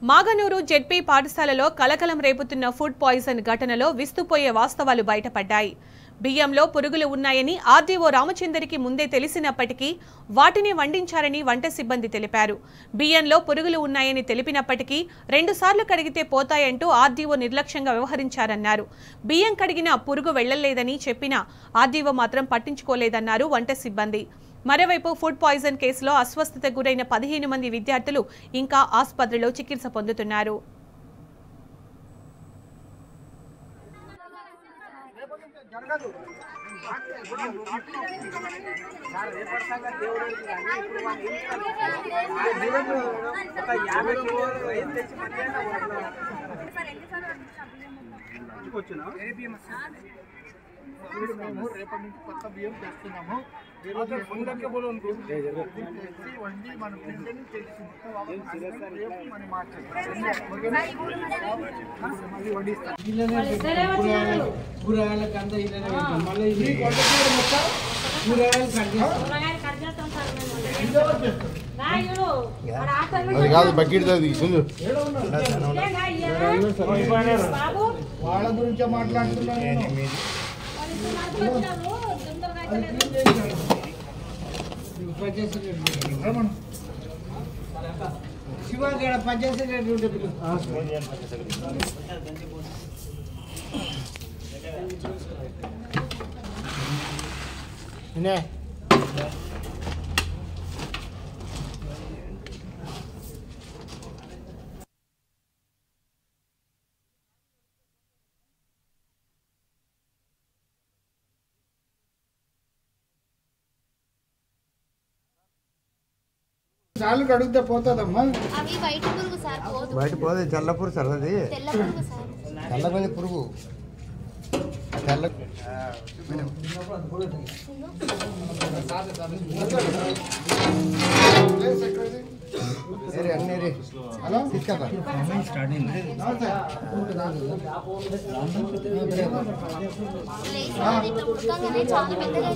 Maganur ZP పాఠశాలలో కలకలం రేపుతున్న food poison ఘటనలో విస్తుపోయే వాస్తవాలు బయటపడ్డాయి. బియ్యంలో పురుగులు ఉన్నాయని ఆర్డీఓ రామచందరికి ముందే తెలిసినప్పటికీ వాటిని వండించారని వంట సిబ్బంది తెలిపారు. బియ్యంలో పురుగులు ఉన్నాయని తెలిపినప్పటికీ 2 సార్లు కడిగితే పోతాయంటూ ఆర్డీఓ నిర్లక్ష్యంగా వ్యవహరించారన్నారు. బియ్యం కడిగినా పురుగు వెళ్లలేదని చెప్పినా ఆర్డీఓ మాత్రం పట్టించుకోలేదన్నారు వంట సిబ్బంది. మరోవైపు ఫుడ్ పాయిజన్ కేసులో అస్వస్థతకు గురైన 15 మంది విద్యార్థులు ఇంకా ఆసుపత్రిలో చికిత్స పొందుతున్నారు. మేము రేపటి నుంచి కొత్త బియ్యం తెస్తున్నాము. వండి మన పిండిని తెలిసి మనం కూరగాయలకు అంతా అది కాదు బకెట్ తీసుకుంది. వాళ్ళ గురించే మాట్లాడుతున్నాను. శివగడ పనిచేసేటట్టు చాలు కడిగితే పోతుందమ్మా. అవి వైట్ పురుగు సార్, బయట పోదు, తెల్ల పురుగు సార్. అది తెల్ల పురుగు సార్. తెల్లగొంది పురుగు. తెల్ల అన్నీ హలో తీసుకెళ్తా. చాలా పెద్దగా